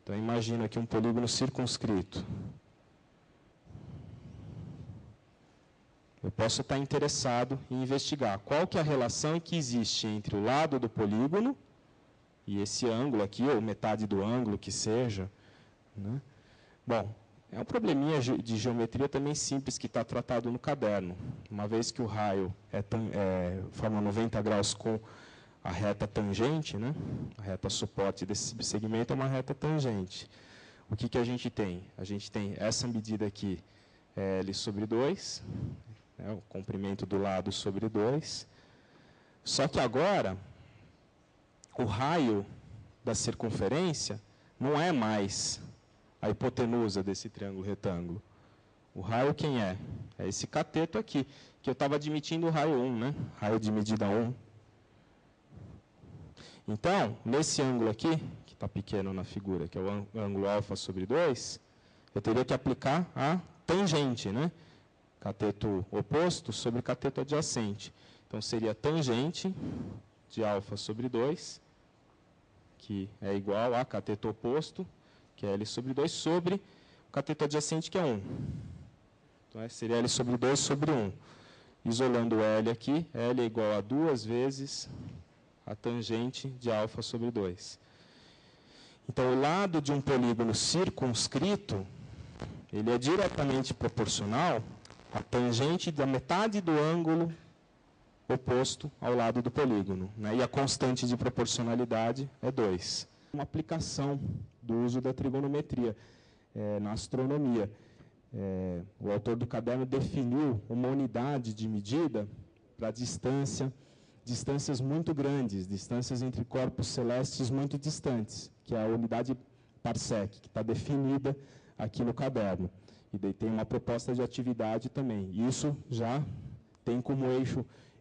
Então, imagina aqui um polígono circunscrito. Eu posso estar interessado em investigar qual que é a relação que existe entre o lado do polígono e esse ângulo aqui, ou metade do ângulo que seja, né? Bom, é um probleminha de geometria também simples que está tratado no caderno. Uma vez que o raio forma 90 graus com a reta tangente, né? A reta suporte desse segmento é uma reta tangente. O que a gente tem? A gente tem essa medida aqui, L sobre 2, né? O comprimento do lado sobre 2. Só que agora, o raio da circunferência não é mais a hipotenusa desse triângulo retângulo. O raio quem é? É esse cateto aqui, que eu estava admitindo o raio 1, né? Raio de medida 1. Então, nesse ângulo aqui, que está pequeno na figura, que é o ângulo alfa sobre 2, eu teria que aplicar a tangente, né? Cateto oposto sobre cateto adjacente. Então, seria tangente de alfa sobre 2, que é igual a cateto oposto, que é L sobre 2, sobre o cateto adjacente, que é 1. Então, seria L sobre 2 sobre 1. Isolando o L aqui, L é igual a 2 vezes a tangente de alfa sobre 2. Então, o lado de um polígono circunscrito, ele é diretamente proporcional à tangente da metade do ângulo oposto ao lado do polígono, né? E a constante de proporcionalidade é 2. Uma aplicação do uso da trigonometria na astronomia. O autor do caderno definiu uma unidade de medida para distâncias muito grandes, distâncias entre corpos celestes muito distantes, que é a unidade parsec, que está definida aqui no caderno. E daí tem uma proposta de atividade também. Isso já tem como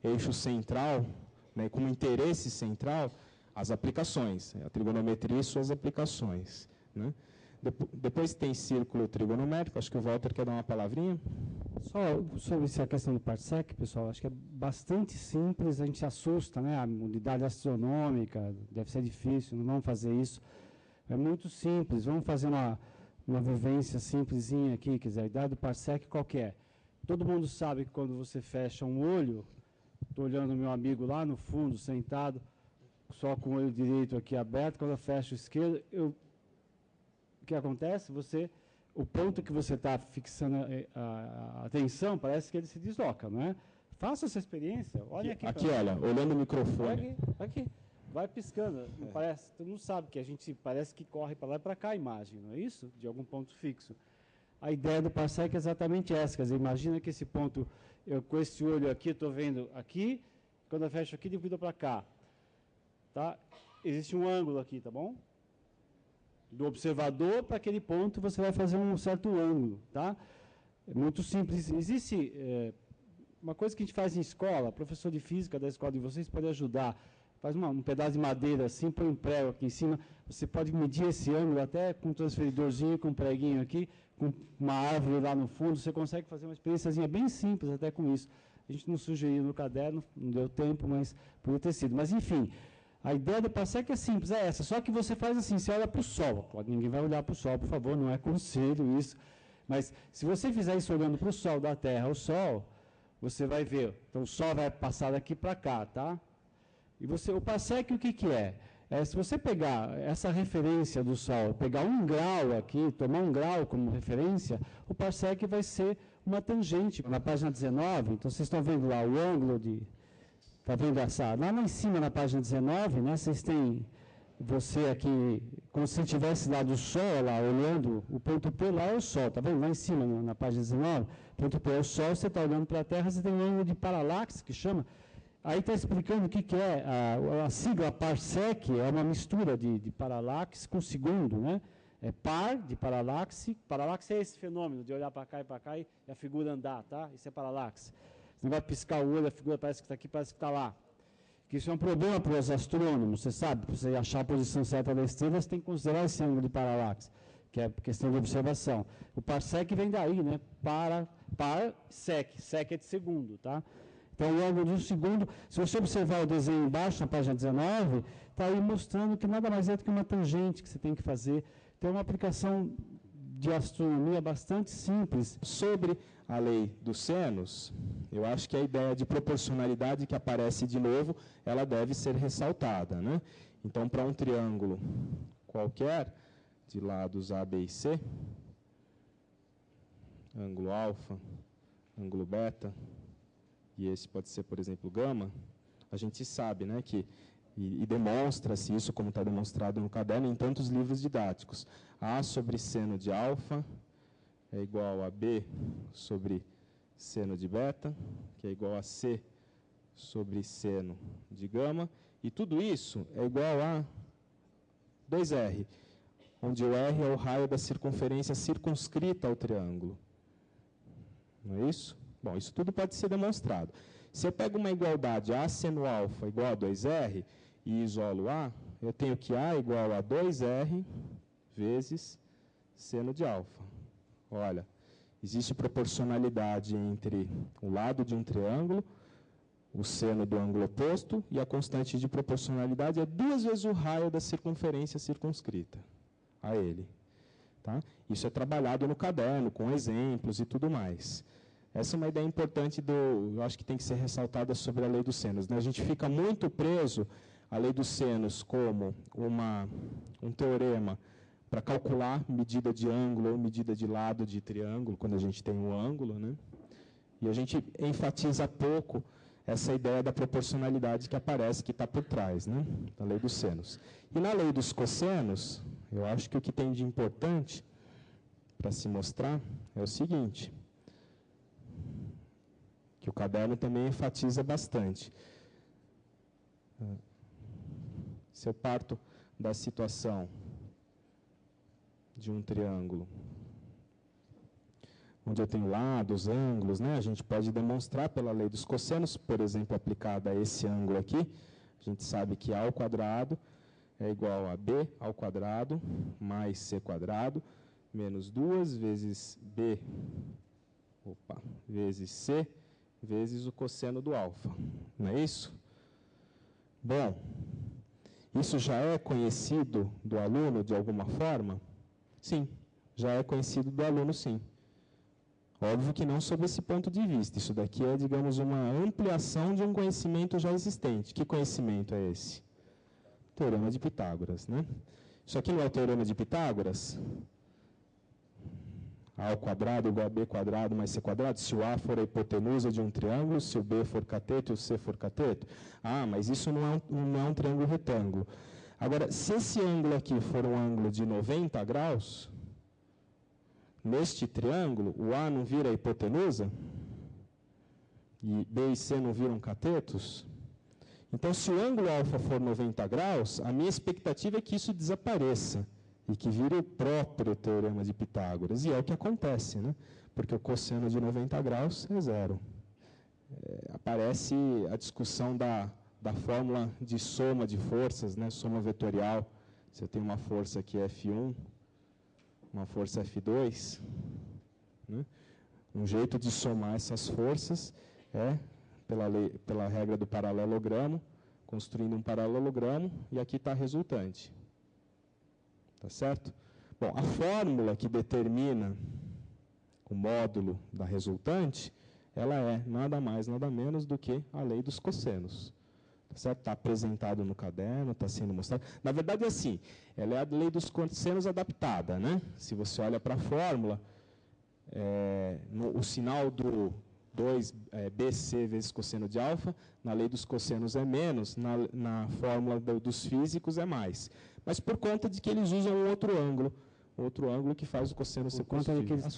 eixo central, né, como interesse central, as aplicações, a trigonometria e suas aplicações, né? Depois tem círculo trigonométrico, acho que o Walter quer dar uma palavrinha. Só sobre essa questão do parsec, pessoal, acho que é bastante simples, a gente se assusta, né? A unidade astronômica, deve ser difícil, não vamos fazer isso. É muito simples, vamos fazer uma vivência simplesinha aqui, quer dizer, a idade do parsec qual que é? Todo mundo sabe que quando você fecha um olho, estou olhando o meu amigo lá no fundo, sentado, só com o olho direito aqui aberto, quando eu fecho o esquerdo, o que acontece? O ponto que você está fixando a atenção, parece que ele se desloca, não é? Faça essa experiência, olha aqui. Aqui, olha, olhando o microfone. Aqui, vai piscando, não parece, todo mundo sabe que a gente parece que corre para lá e para cá a imagem, não é isso? De algum ponto fixo. A ideia do parsec é exatamente essa, quer dizer, imagina que esse ponto, eu com esse olho aqui, estou vendo aqui, quando eu fecho aqui, divido para cá. Tá? Existe um ângulo aqui, tá bom? Do observador para aquele ponto, você vai fazer um certo ângulo, tá? É muito simples. Existe uma coisa que a gente faz em escola, professor de física da escola de vocês pode ajudar. Faz um pedaço de madeira assim, põe um prego aqui em cima, você pode medir esse ângulo até com um transferidorzinho, com um preguinho aqui, com uma árvore lá no fundo, você consegue fazer uma experiênciazinha bem simples até com isso. A gente não sugeriu no caderno, não deu tempo, mas podia ter sido. Mas, enfim, a ideia do parsec é simples, é essa, só que você faz assim, você olha para o sol. Ninguém vai olhar para o sol, por favor, não é conselho isso. Mas, se você fizer isso olhando para o sol, da Terra ao Sol, você vai ver. Então, o Sol vai passar daqui para cá, tá? E o parsec, o que é? Se você pegar essa referência do Sol, pegar 1 grau aqui, tomar 1 grau como referência, o parsec vai ser uma tangente. Na página 19, então vocês estão vendo lá o ângulo de... Está vendo essa? Lá em cima, na página 19, né, vocês têm você aqui, como se estivesse lá do Sol, lá, olhando, o ponto P lá é o Sol, está vendo? Lá em cima, na página 19, ponto P é o Sol, você está olhando para a Terra, você tem um ângulo de paralaxe, que chama... Aí está explicando o que é a sigla parsec, é uma mistura de paralaxe com segundo, né? É par de paralaxe. Paralaxe é esse fenômeno de olhar para cá e a figura andar, tá? Isso é paralaxe. Você não vai piscar o olho, a figura parece que está aqui, parece que está lá. Que isso é um problema para os astrônomos, você sabe, para você achar a posição certa da estrela, você tem que considerar esse ângulo de paralaxe, que é questão de observação. O parsec vem daí, né? Parsec, sec é de segundo, tá? Então, o ângulo de um segundo, se você observar o desenho embaixo, na página 19, está aí mostrando que nada mais é do que uma tangente que você tem que fazer. tem uma aplicação de astronomia bastante simples. Sobre a lei dos senos, eu acho que a ideia de proporcionalidade que aparece de novo, ela deve ser ressaltada, né? Então, para um triângulo qualquer, de lados A, B e C, ângulo alfa, ângulo beta, e esse pode ser, por exemplo, gama, a gente sabe, né, que, e demonstra-se isso, como está demonstrado no caderno, em tantos livros didáticos. A sobre seno de alfa é igual a B sobre seno de beta, que é igual a C sobre seno de gama, e tudo isso é igual a 2R, onde o R é o raio da circunferência circunscrita ao triângulo. Não é isso? Bom, isso tudo pode ser demonstrado. Se eu pego uma igualdade A seno alfa igual a 2R e isolo A, eu tenho que A igual a 2R vezes seno de alfa. Olha, existe proporcionalidade entre o lado de um triângulo, o seno do ângulo oposto, e a constante de proporcionalidade é 2 vezes o raio da circunferência circunscrita a ele. Tá? Isso é trabalhado no caderno, com exemplos e tudo mais. Essa é uma ideia importante, eu acho que tem que ser ressaltada sobre a lei dos senos, né? A gente fica muito preso à lei dos senos como um teorema para calcular medida de ângulo ou medida de lado de triângulo, quando a gente tem um ângulo, né? E a gente enfatiza pouco essa ideia da proporcionalidade que aparece, que está por trás, né, da lei dos senos. E na lei dos cossenos, eu acho que o que tem de importante para se mostrar é o seguinte, que o caderno também enfatiza bastante. Se eu parto da situação de um triângulo, onde eu tenho lados, ângulos, né? A gente pode demonstrar pela lei dos cossenos, por exemplo, aplicada a esse ângulo aqui, a gente sabe que A ao quadrado é igual a B ao quadrado mais C quadrado, menos 2 vezes B, vezes C, vezes o cosseno do alfa. Não é isso? Bom, isso já é conhecido do aluno de alguma forma? Sim, já é conhecido do aluno, sim. Óbvio que não sob esse ponto de vista. Isso daqui é, digamos, uma ampliação de um conhecimento já existente. Que conhecimento é esse? Teorema de Pitágoras, né? Isso aqui não é o Teorema de Pitágoras? A ao quadrado igual a B quadrado mais C quadrado, se o A for a hipotenusa de um triângulo, se o B for cateto e o C for cateto. Ah, mas isso não é um triângulo retângulo. Agora, se esse ângulo aqui for um ângulo de 90 graus, neste triângulo, o A não vira hipotenusa? E B e C não viram catetos? Então, se o ângulo alfa for 90 graus, a minha expectativa é que isso desapareça e que vire o próprio Teorema de Pitágoras. E é o que acontece, né? Porque o cosseno de 90 graus é zero. Aparece a discussão da fórmula de soma de forças, né? Soma vetorial. Se eu tenho uma força aqui F1, uma força F2, né? Um jeito de somar essas forças é pela regra do paralelogramo, construindo um paralelogramo, e aqui está a resultante. Tá certo? Bom, a fórmula que determina o módulo da resultante, ela é nada mais, nada menos do que a lei dos cossenos. Tá certo? Está apresentado no caderno, está sendo mostrado. Na verdade, é assim, ela é a lei dos cossenos adaptada, né? Se você olha para a fórmula, o sinal do 2BC vezes cosseno de alfa, na lei dos cossenos é menos, na fórmula dos físicos é mais. Mas por conta de que eles usam um outro ângulo que faz o cosseno ser positivo.